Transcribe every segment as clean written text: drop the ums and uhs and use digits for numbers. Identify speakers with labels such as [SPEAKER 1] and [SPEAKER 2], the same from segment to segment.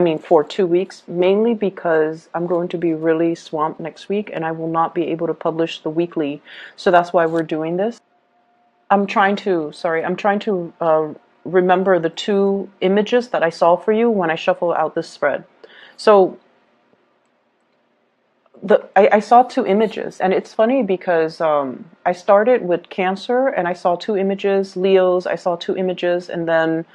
[SPEAKER 1] I mean, for 2 weeks, mainly because I'm going to be really swamped next week and I will not be able to publish the weekly. So that's why we're doing this. I'm trying to remember the two images that I saw for you when I shuffle out this spread. So I saw two images, and it's funny because I started with Cancer and I saw two images, Leos, I saw two images, and then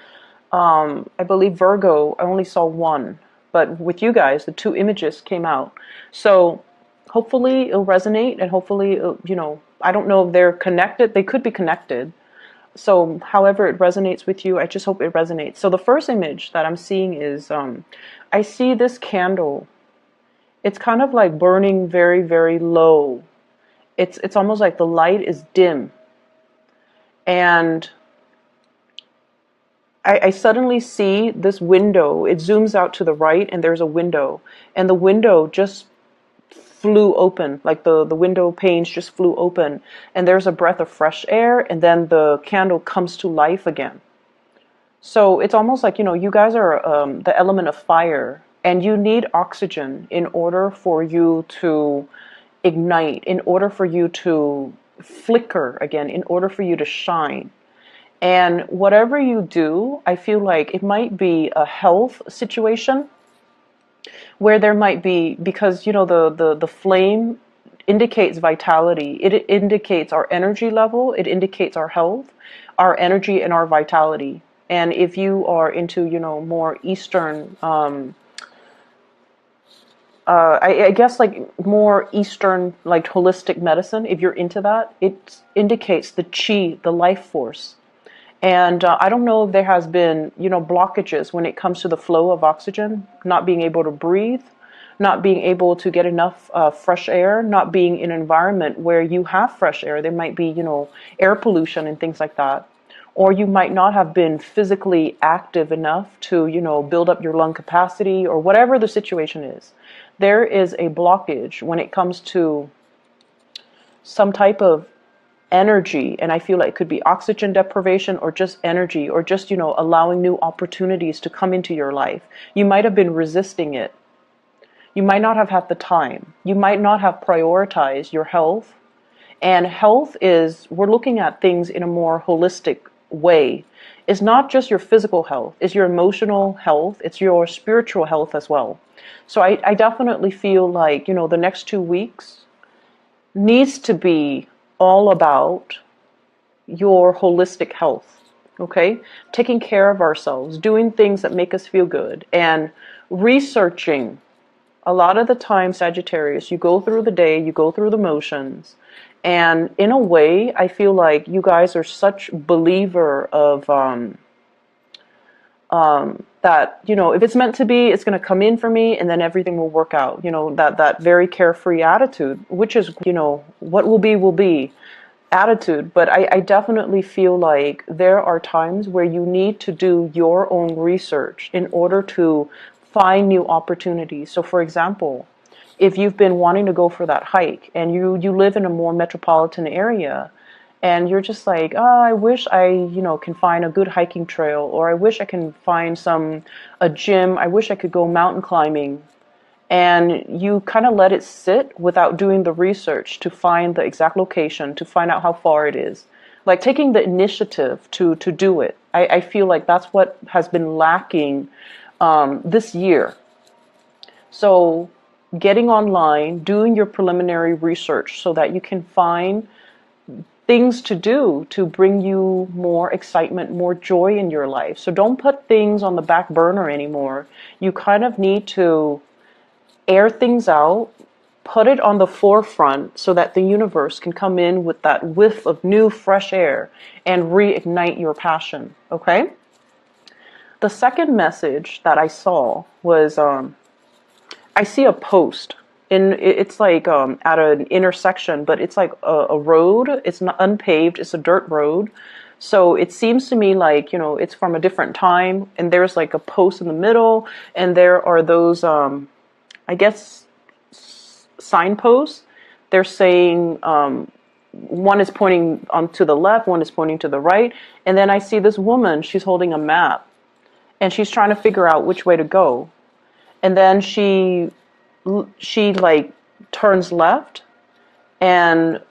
[SPEAKER 1] I believe Virgo, I only saw one. But with you guys, the two images came out. So hopefully it'll resonate, and hopefully, I don't know if they're connected. They could be connected. So however it resonates with you, I just hope it resonates. So the first image that I'm seeing is, I see this candle. It's kind of like burning very, very low. It's almost like the light is dim. And I suddenly see this window. It zooms out to the right and there's a window. And the window just flew open, like the window panes just flew open. And there's a breath of fresh air, and then the candle comes to life again. So it's almost like, you guys are the element of fire, and you need oxygen in order for you to ignite, in order for you to flicker again, in order for you to shine. And whatever you do, I feel like it might be a health situation where there might be, because the flame indicates vitality. It indicates our energy level. It indicates our health, our energy, and our vitality. And if you are into more Eastern, I guess like more Eastern, like holistic medicine, if you're into that, it indicates the chi, the life force. And I don't know if there has been, blockages when it comes to the flow of oxygen, not being able to breathe, not being able to get enough fresh air, not being in an environment where you have fresh air. There might be, air pollution and things like that. Or you might not have been physically active enough to, build up your lung capacity, or whatever the situation is. There is a blockage when it comes to some type of energy, and I feel like it could be oxygen deprivation or just energy, or just allowing new opportunities to come into your life. You might have been resisting it. You might not have had the time. You might not have prioritized your health. And health is, we're looking at things in a more holistic way. It's not just your physical health, it's your emotional health, it's your spiritual health as well. So I definitely feel like the next 2 weeks needs to be all about your holistic health, okay? Taking care of ourselves, doing things that make us feel good, and researching. A lot of the time, Sagittarius, you go through the day, you go through the motions, and in a way, I feel like you guys are such believer of that, if it's meant to be, it's going to come in for me, and then everything will work out. That very carefree attitude, which is, what will be attitude. But I definitely feel like there are times where you need to do your own research in order to find new opportunities. So for example, if you've been wanting to go for that hike and you live in a more metropolitan area, and you're just like, oh, I wish I, can find a good hiking trail, or I wish I can find a gym, I wish I could go mountain climbing. And you kind of let it sit without doing the research to find the exact location, to find out how far it is. Like taking the initiative to do it. I feel like that's what has been lacking this year. So getting online, doing your preliminary research so that you can find things to do to bring you more excitement, more joy in your life. So don't put things on the back burner anymore. You kind of need to air things out, put it on the forefront so that the universe can come in with that whiff of new fresh air and reignite your passion, okay? The second message that I saw was, I see a post. It's like at an intersection, but it's like a road. It's not unpaved. It's a dirt road. So it seems to me like, it's from a different time. And there's like a post in the middle. And there are those, I guess, signposts. They're saying one is pointing to the left, one is pointing to the right. And then I see this woman. She's holding a map. And she's trying to figure out which way to go. and then she like turns left, and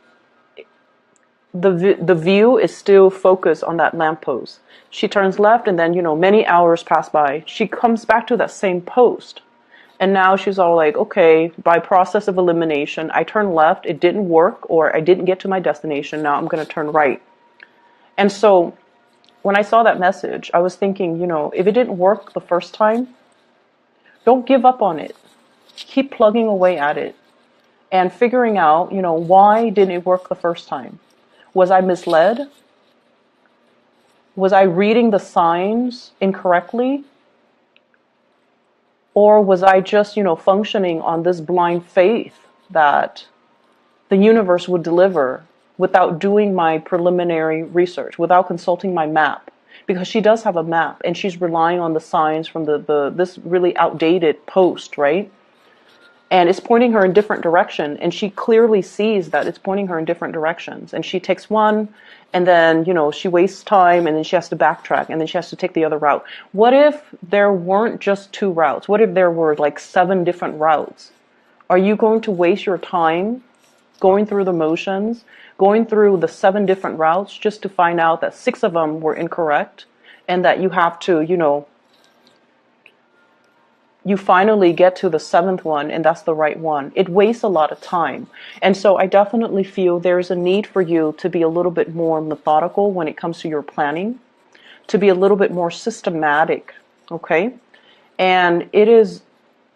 [SPEAKER 1] the view is still focused on that lamppost. She turns left, and then, many hours pass by. She comes back to that same post. And now she's all like, okay, by process of elimination, I turned left, it didn't work, or I didn't get to my destination, now I'm going to turn right. And so when I saw that message, I was thinking, if it didn't work the first time, don't give up on it. Keep plugging away at it and figuring out, why didn't it work the first time? Was I misled? Was I reading the signs incorrectly? Or was I just, functioning on this blind faith that the universe would deliver without doing my preliminary research, without consulting my map? Because she does have a map, and she's relying on the signs from this really outdated post, right? And it's pointing her in different direction, and she clearly sees that it's pointing her in different directions. And she takes one, and then, she wastes time, and then she has to backtrack, and then she has to take the other route. What if there weren't just 2 routes? What if there were like 7 different routes? Are you going to waste your time going through the motions, going through the 7 different routes just to find out that 6 of them were incorrect, and that you have to, you finally get to the 7th one, and that's the right one? It wastes a lot of time. And so I definitely feel there's a need for you to be a little bit more methodical when it comes to your planning, to be a little bit more systematic, okay? And it is,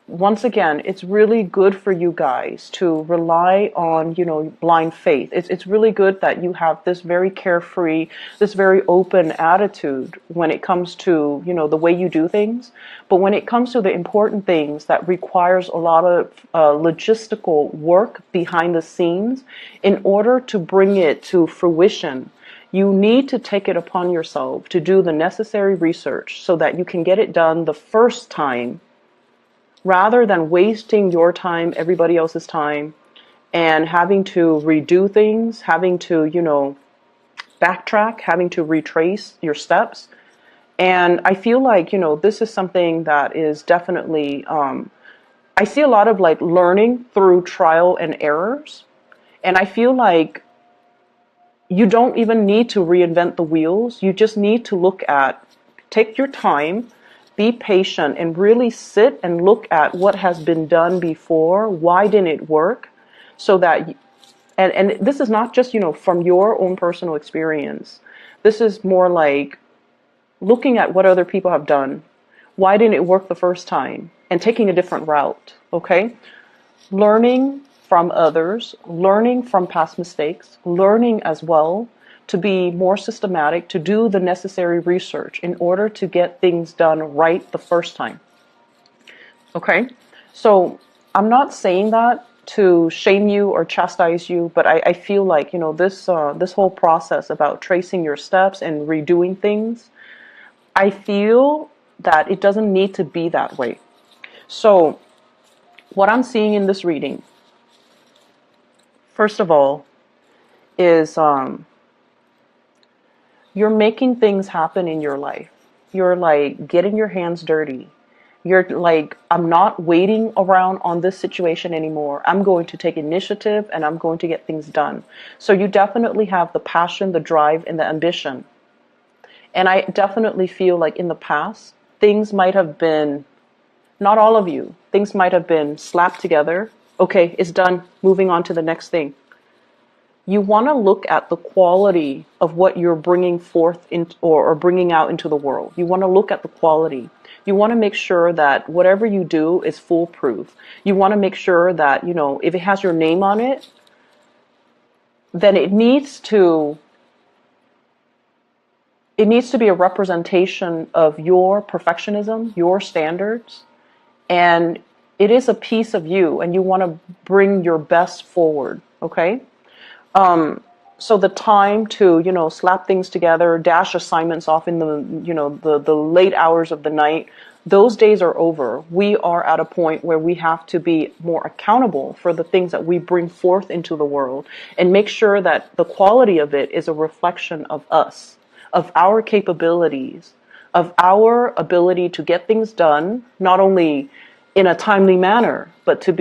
[SPEAKER 1] once again, it's really good for you guys to rely on, blind faith. It's really good that you have this very carefree, this very open attitude when it comes to, the way you do things. But when it comes to the important things that requires a lot of logistical work behind the scenes, in order to bring it to fruition, you need to take it upon yourself to do the necessary research so that you can get it done the first time, rather than wasting your time, everybody else's time, and having to redo things, having to, backtrack, having to retrace your steps. And I feel like, this is something that is definitely, I see a lot of like learning through trial and errors. And I feel like you don't even need to reinvent the wheels. You just need to take your time, be patient, and really sit and look at what has been done before. Why didn't it work? So that, and this is not just, from your own personal experience. This is more like looking at what other people have done. Why didn't it work the first time? And taking a different route, okay? Learning from others, learning from past mistakes, learning as well to be more systematic, to do the necessary research in order to get things done right the first time. Okay? So I'm not saying that to shame you or chastise you, but I feel like, this whole process about tracing your steps and redoing things, I feel that it doesn't need to be that way. So what I'm seeing in this reading, first of all, is you're making things happen in your life. You're like getting your hands dirty. You're like, I'm not waiting around on this situation anymore. I'm going to take initiative, and I'm going to get things done. So you definitely have the passion, the drive, and the ambition. And I definitely feel like in the past, things might have been, not all of you, things might have been slapped together. Okay, it's done. Moving on to the next thing. You want to look at the quality of what you're bringing forth or bringing out into the world. You want to look at the quality. You want to make sure that whatever you do is foolproof. You want to make sure that, if it has your name on it, then it needs to be a representation of your perfectionism, your standards, and it is a piece of you, and you want to bring your best forward, okay? So the time to, slap things together, dash assignments off in the late hours of the night, those days are over. We are at a point where we have to be more accountable for the things that we bring forth into the world, and make sure that the quality of it is a reflection of us, of our capabilities, of our ability to get things done, not only in a timely manner, but to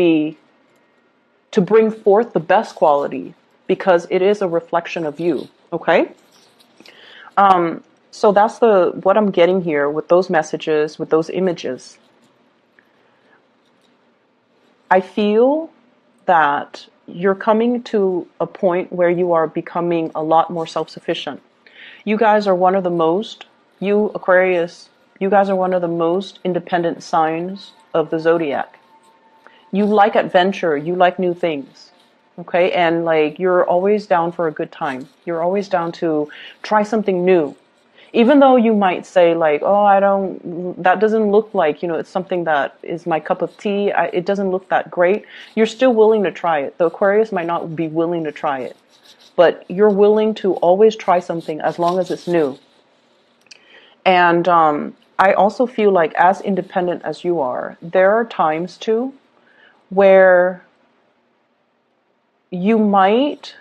[SPEAKER 1] bring forth the best quality, because it is a reflection of you. Okay? So that's what I'm getting here with those messages, with those images. I feel that you're coming to a point where you are becoming a lot more self-sufficient. You guys are one of the most, you Aquarius, you guys are one of the most independent signs of the zodiac. You like adventure, you like new things. Okay? And like, you're always down for a good time. You're always down to try something new. Even though you might say like, oh, that doesn't look like, it's something that is my cup of tea. It doesn't look that great. You're still willing to try it. The Aquarius might not be willing to try it, but you're willing to always try something as long as it's new. And I also feel like, as independent as you are, there are times too where you might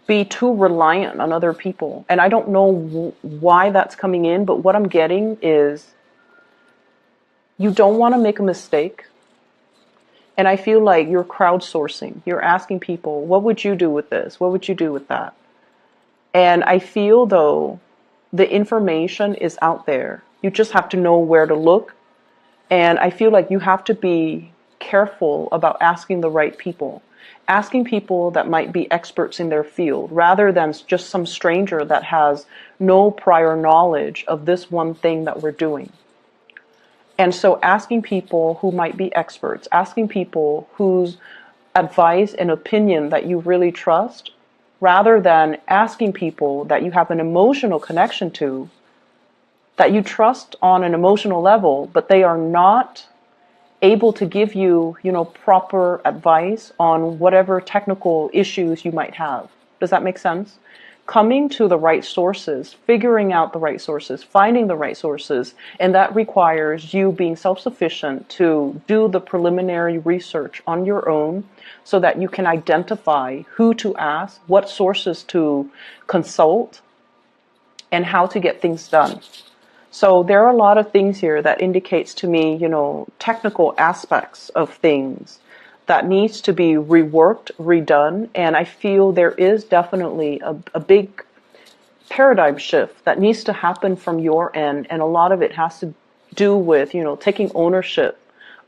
[SPEAKER 1] be too reliant on other people. And I don't know why that's coming in, but what I'm getting is you don't want to make a mistake. And I feel like you're crowdsourcing. You're asking people, what would you do with this? What would you do with that? And I feel, though, the information is out there. You just have to know where to look. And I feel like you have to be careful about asking the right people. Asking people that might be experts in their field, rather than just some stranger that has no prior knowledge of this one thing that we're doing. And so asking people who might be experts, asking people whose advice and opinion that you really trust, rather than asking people that you have an emotional connection to, that you trust on an emotional level, but they are not able to give you, proper advice on whatever technical issues you might have. Does that make sense? Coming to the right sources, figuring out the right sources, finding the right sources, and that requires you being self-sufficient to do the preliminary research on your own so that you can identify who to ask, what sources to consult, and how to get things done. So there are a lot of things here that indicates to me, technical aspects of things that needs to be reworked, redone. And I feel there is definitely a big paradigm shift that needs to happen from your end. And a lot of it has to do with, taking ownership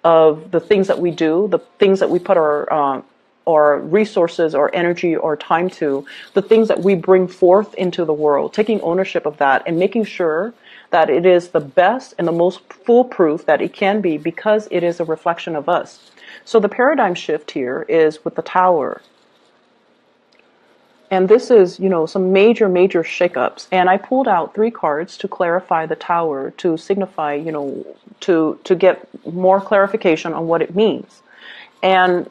[SPEAKER 1] of the things that we do, the things that we put our resources or energy or time to, the things that we bring forth into the world, taking ownership of that and making sure that it is the best and the most foolproof that it can be, because it is a reflection of us. So the paradigm shift here is with the Tower. And this is, some major, major shakeups. And I pulled out 3 cards to clarify the Tower, to signify, to get more clarification on what it means. And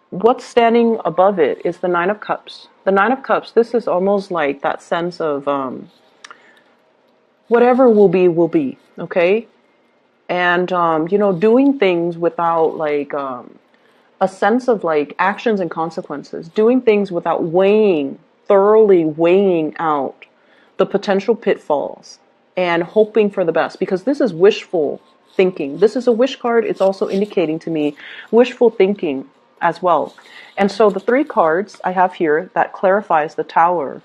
[SPEAKER 1] what's standing above it is the 9 of Cups. The 9 of Cups, this is almost like that sense of whatever will be, okay? And, doing things without like a sense of like actions and consequences, doing things without thoroughly weighing out the potential pitfalls and hoping for the best, because this is wishful thinking. This is a wish card. It's also indicating to me wishful thinking as well. And so the 3 cards I have here that clarifies the Tower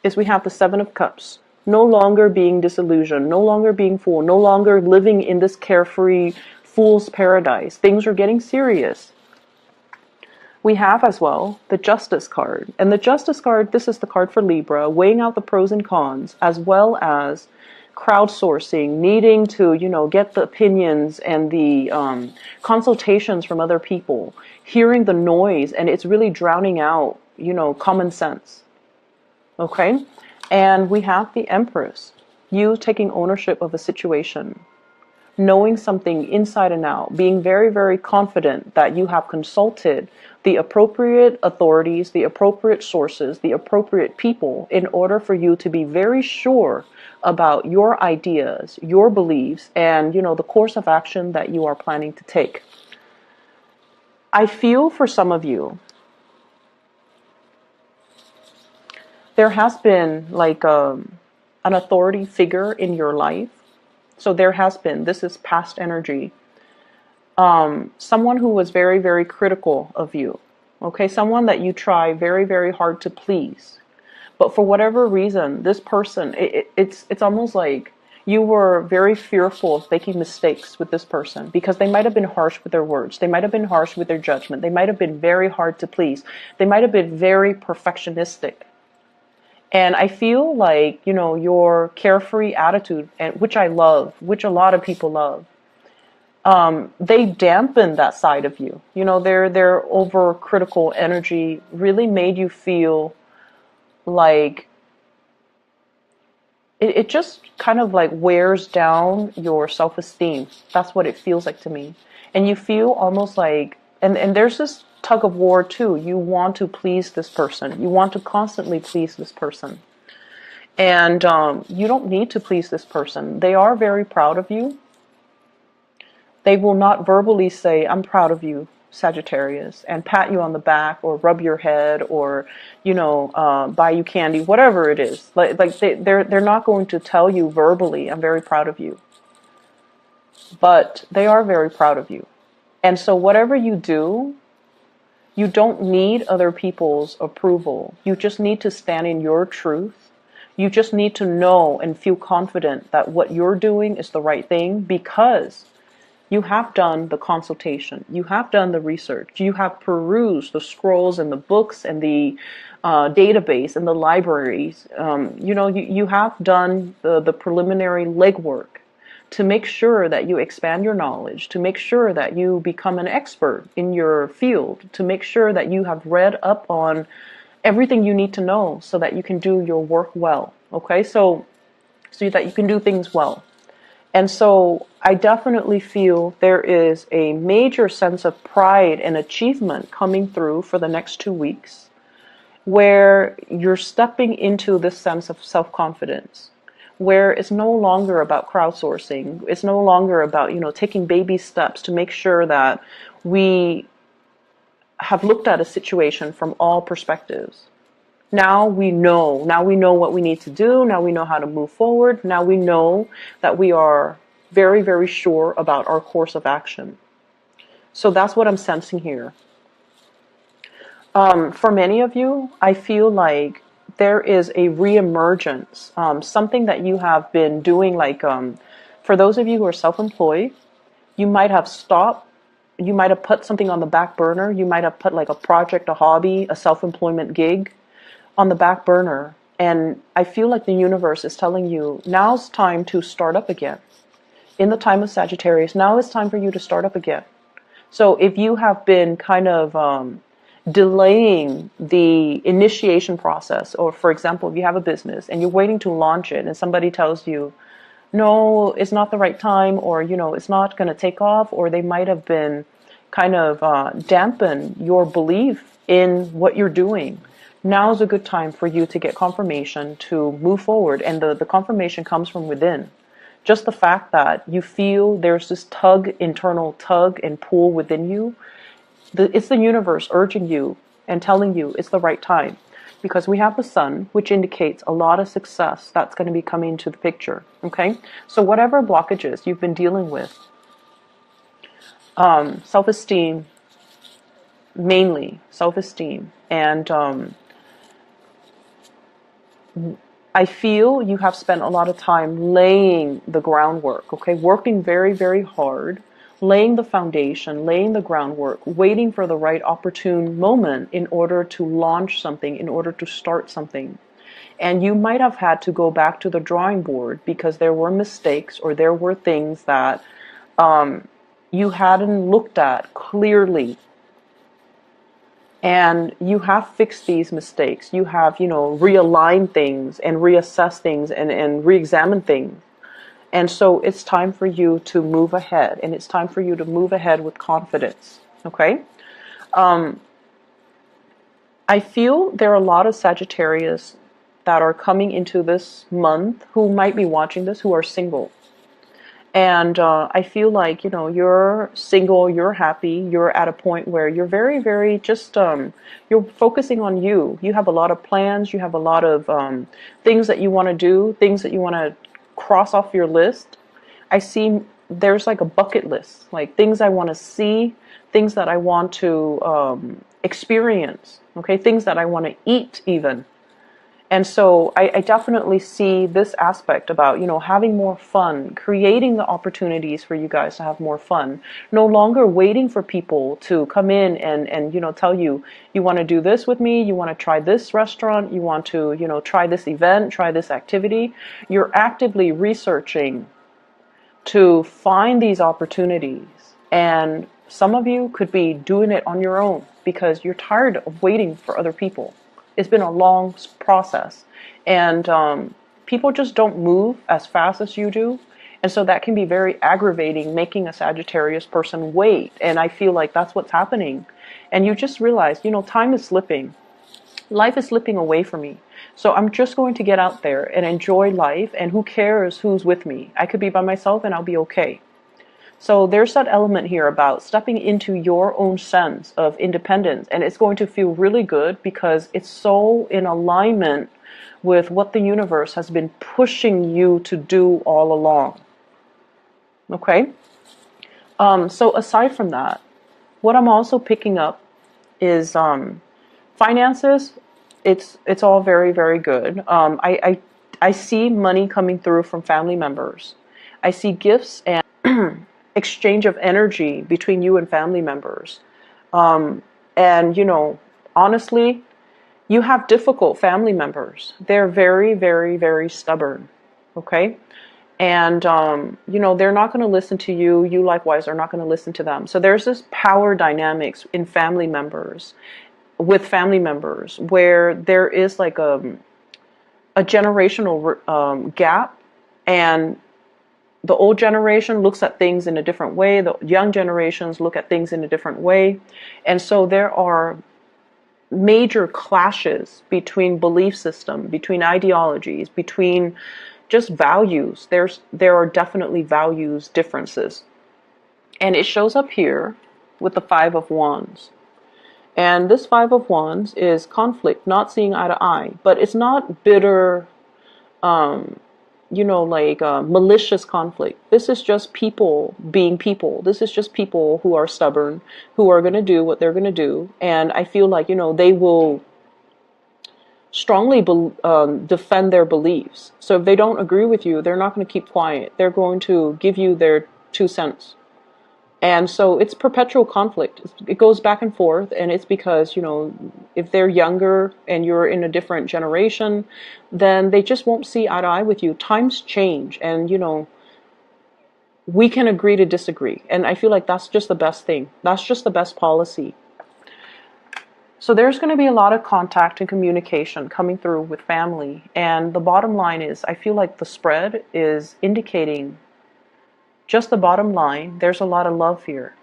[SPEAKER 1] is we have the 7 of Cups. No longer being disillusioned, no longer being fooled, no longer living in this carefree fool's paradise. Things are getting serious. We have as well the Justice card. And the Justice card, this is the card for Libra, weighing out the pros and cons, as well as crowdsourcing, needing to, get the opinions and the consultations from other people, hearing the noise, and it's really drowning out, common sense. Okay? And we have the Empress, you taking ownership of a situation, knowing something inside and out, being very, very confident that you have consulted the appropriate authorities, the appropriate sources, the appropriate people in order for you to be very sure about your ideas, your beliefs, and, the course of action that you are planning to take. I feel for some of you, there has been like an authority figure in your life. So there has been, this is past energy. Someone who was very, very critical of you. Okay, someone that you try very, very hard to please. But for whatever reason, this person, it's almost like you were very fearful of making mistakes with this person because they might have been harsh with their words. They might have been harsh with their judgment. They might have been very hard to please. They might have been very perfectionistic. And I feel like, your carefree attitude, and which I love, which a lot of people love, they dampen that side of you. Their overcritical energy really made you feel like it just kind of like wears down your self-esteem. That's what it feels like to me. And you feel almost like, and there's this tug of war too. You want to please this person. You want to constantly please this person. And you don't need to please this person. They are very proud of you. They will not verbally say, I'm proud of you, Sagittarius, and pat you on the back or rub your head or, buy you candy, whatever it is. Like they're not going to tell you verbally, I'm very proud of you. But they are very proud of you. And so whatever you do, you don't need other people's approval. You just need to stand in your truth. You just need to know and feel confident that what you're doing is the right thing because you have done the consultation. You have done the research. You have perused the scrolls and the books and the database and the libraries. You have done the preliminary legwork to make sure that you expand your knowledge, to make sure that you become an expert in your field, to make sure that you have read up on everything you need to know so that you can do your work well. Okay, so that you can do things well. And so I definitely feel there is a major sense of pride and achievement coming through for the next 2 weeks where you're stepping into this sense of self-confidence, where it's no longer about crowdsourcing. It's no longer about, taking baby steps to make sure that we have looked at a situation from all perspectives. Now we know what we need to do. Now we know how to move forward. Now we know that we are very, very sure about our course of action. So that's what I'm sensing here. For many of you, I feel like there is a reemergence, something that you have been doing, like for those of you who are self-employed, you might have stopped, you might have put something on the back burner, you might have put like a project, a hobby, a self-employment gig on the back burner. And I feel like the universe is telling you, now's time to start up again. In the time of Sagittarius, now is time for you to start up again. So if you have been kind of delaying the initiation process, or for example, if you have a business and you're waiting to launch it and somebody tells you, no, it's not the right time, or, it's not going to take off, or they might have been kind of dampen your belief in what you're doing. Now is a good time for you to get confirmation to move forward, and the confirmation comes from within. Just the fact that you feel there's this internal tug and pull within you, it's the universe urging you and telling you it's the right time. Because we have the sun, which indicates a lot of success that's going to be coming to the picture. Okay? So whatever blockages you've been dealing with, self-esteem, mainly self-esteem, and I feel you have spent a lot of time laying the groundwork, okay? Working very, very hard, laying the foundation, laying the groundwork, waiting for the right opportune moment in order to launch something, in order to start something. And you might have had to go back to the drawing board because there were mistakes or there were things that you hadn't looked at clearly. And you have fixed these mistakes. You have, realigned things and reassessed things and re-examined things. And so it's time for you to move ahead, and it's time for you to move ahead with confidence. Okay? I feel there are a lot of Sagittarius that are coming into this month who might be watching this who are single. And I feel like, you're single, you're happy, you're at a point where you're very, very just, you're focusing on you. You have a lot of plans, you have a lot of things that you want to do, things that you want to cross off your list. I see there's like a bucket list, like things I want to see, things that I want to experience, okay, things that I want to eat even. And so I definitely see this aspect about, having more fun, creating the opportunities for you guys to have more fun, no longer waiting for people to come in and tell you, you want to do this with me, you want to try this restaurant, you want to, try this event, try this activity. You're actively researching to find these opportunities. And some of you could be doing it on your own because you're tired of waiting for other people. It's been a long process. And people just don't move as fast as you do. And so that can be very aggravating, making a Sagittarius person wait. And I feel like that's what's happening. And you just realize, time is slipping. Life is slipping away from me. So I'm just going to get out there and enjoy life, and who cares who's with me? I could be by myself and I'll be okay. So there's that element here about stepping into your own sense of independence, and it's going to feel really good because it's so in alignment with what the universe has been pushing you to do all along. Okay? So aside from that, what I'm also picking up is finances. It's all very, very good. I see money coming through from family members. I see gifts and exchange of energy between you and family members. And honestly, you have difficult family members. They're very, very, very stubborn. Okay? And, they're not going to listen to you. You likewise are not going to listen to them. So there's this power dynamics in family members, with family members, where there is like a generational gap, and the old generation looks at things in a different way. The young generations look at things in a different way. And so there are major clashes between belief system, between ideologies, between just values. There are definitely values differences. And it shows up here with the Five of Wands. And this Five of Wands is conflict, not seeing eye to eye. But it's not bitter, malicious conflict. This is just people being people. This is just people who are stubborn, who are going to do what they're going to do. And I feel like, they will strongly defend their beliefs. So if they don't agree with you, they're not going to keep quiet. They're going to give you their 2 cents. And so it's perpetual conflict. It goes back and forth, and it's because, if they're younger and you're in a different generation, then they just won't see eye to eye with you. Times change, and, we can agree to disagree. And I feel like that's just the best thing. That's just the best policy. So there's going to be a lot of contact and communication coming through with family. And the bottom line is, I feel like the spread is indicating just the bottom line. There's a lot of love here.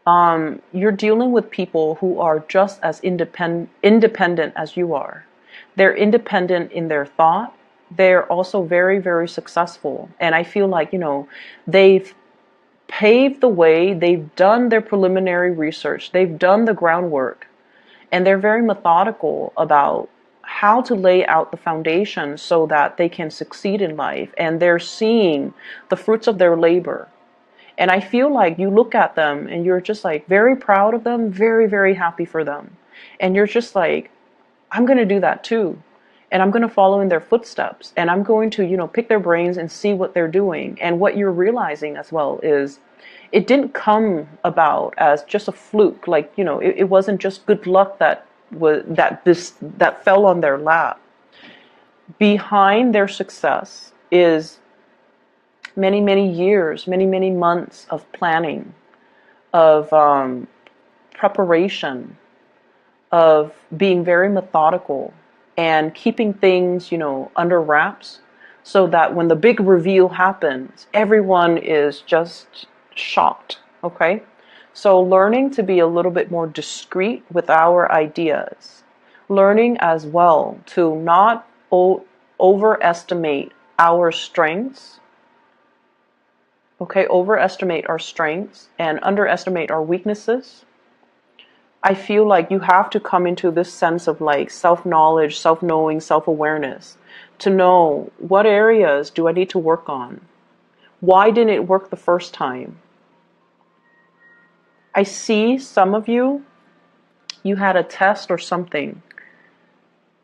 [SPEAKER 1] You're dealing with people who are just as independent as you are. They're independent in their thought. They're also very, very successful. And I feel like, they've paved the way. They've done their preliminary research. They've done the groundwork. And they're very methodical about how to lay out the foundation so that they can succeed in life. And they're seeing the fruits of their labor. And I feel like you look at them and you're just like very proud of them, very, very happy for them. And you're just like, I'm going to do that too. And I'm going to follow in their footsteps. And I'm going to, pick their brains and see what they're doing. And what you're realizing as well is it didn't come about as just a fluke. Like, it wasn't just good luck that fell on their lap. Behind their success is many, many years, many, many months of planning, of preparation, of being very methodical and keeping things, under wraps, so that when the big reveal happens, everyone is just shocked. Okay? So learning to be a little bit more discreet with our ideas. Learning as well to not overestimate our strengths. Okay, overestimate our strengths and underestimate our weaknesses. I feel like you have to come into this sense of like self-knowledge, self-knowing, self-awareness to know what areas do I need to work on. Why didn't it work the first time? I see some of you, you had a test or something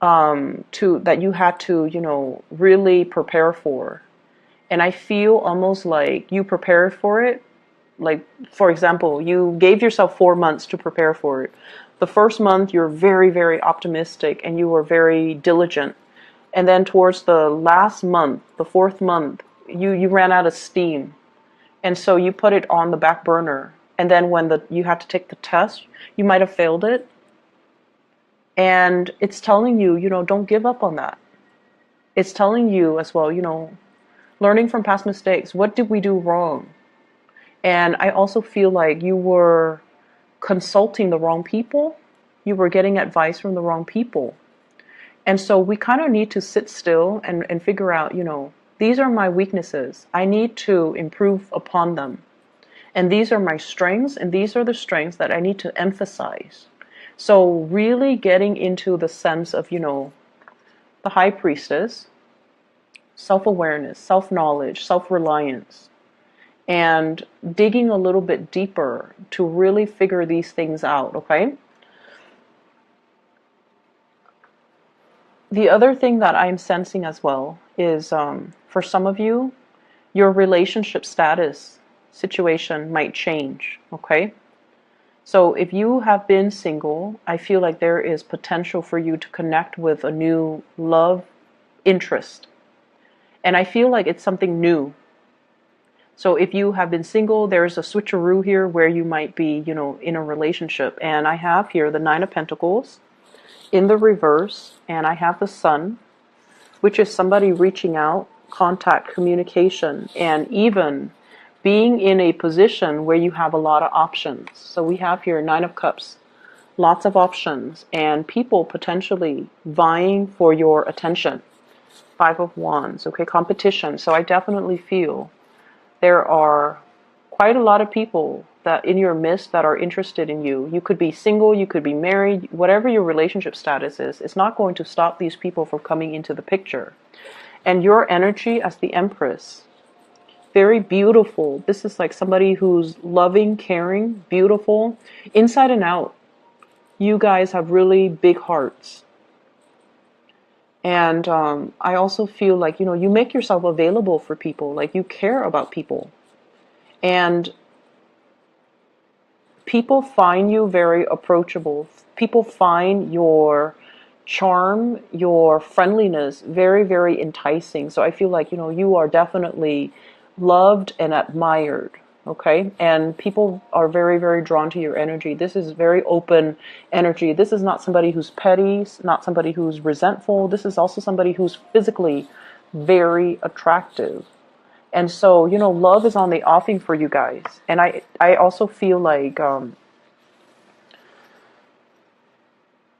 [SPEAKER 1] that you had to, really prepare for. And I feel almost like you prepared for it. Like, for example, you gave yourself 4 months to prepare for it. The first month, you're very, very optimistic and you were very diligent. And then towards the last month, the fourth month, you ran out of steam. And so you put it on the back burner. And then when you had to take the test, you might have failed it. And it's telling you, don't give up on that. It's telling you as well, learning from past mistakes. What did we do wrong? And I also feel like you were consulting the wrong people. You were getting advice from the wrong people. And so we kind of need to sit still and figure out, these are my weaknesses. I need to improve upon them. And these are my strengths, and these are the strengths that I need to emphasize. So really getting into the sense of, the high priestess, self-awareness, self-knowledge, self-reliance, and digging a little bit deeper to really figure these things out, okay? The other thing that I'm sensing as well is for some of you, your relationship status situation might change, okay? So if you have been single, I feel like there is potential for you to connect with a new love interest. And I feel like it's something new. So if you have been single, there's a switcheroo here where you might be, in a relationship. And I have here the Nine of Pentacles in the reverse, and I have the Sun, which is somebody reaching out, contact, communication, and even being in a position where you have a lot of options. So we have here Nine of Cups, lots of options, and people potentially vying for your attention. Five of Wands, okay, competition. So I definitely feel there are quite a lot of people that in your midst that are interested in you. You could be single, you could be married, whatever your relationship status is, it's not going to stop these people from coming into the picture. And your energy as the Empress, very beautiful. This is like somebody who's loving, caring, beautiful, inside and out. You guys have really big hearts. And I also feel like, you make yourself available for people, like you care about people. And people find you very approachable. People find your charm, your friendliness very, very enticing. So I feel like, you are definitely loved and admired. Okay, and people are very, very drawn to your energy. This is very open energy. This is not somebody who's petty, not somebody who's resentful. This is also somebody who's physically very attractive. And so, love is on the offing for you guys. And I also feel like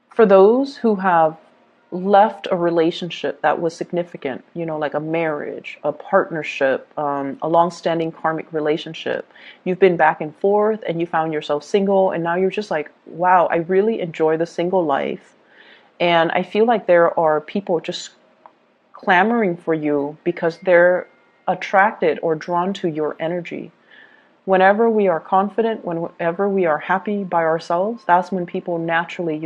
[SPEAKER 1] for those who have left a relationship that was significant, like a marriage, a partnership, a long-standing karmic relationship. You've been back and forth and you found yourself single, and now you're just like, wow, I really enjoy the single life. And I feel like there are people just clamoring for you because they're attracted or drawn to your energy. Whenever we are confident, whenever we are happy by ourselves, that's when people naturally,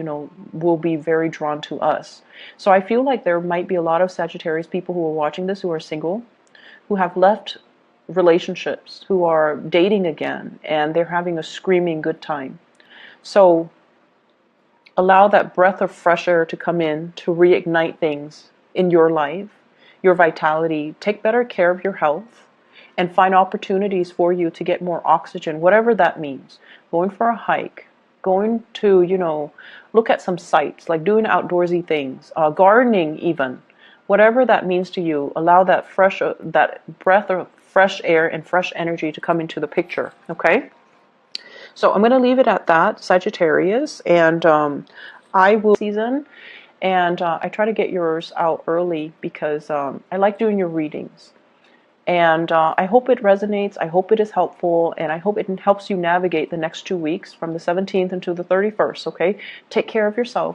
[SPEAKER 1] will be very drawn to us. So I feel like there might be a lot of Sagittarius people who are watching this who are single, who have left relationships, who are dating again, and they're having a screaming good time. So allow that breath of fresh air to come in to reignite things in your life, your vitality. Take better care of your health. And find opportunities for you to get more oxygen, whatever that means. Going for a hike, going to, look at some sights, like doing outdoorsy things, gardening even. Whatever that means to you, allow that that breath of fresh air and fresh energy to come into the picture, okay? So I'm going to leave it at that, Sagittarius, and I will season, and I try to get yours out early because I like doing your readings. And I hope it resonates. I hope it is helpful. And I hope it helps you navigate the next 2 weeks from the 17th until the 31st. Okay? Take care of yourself.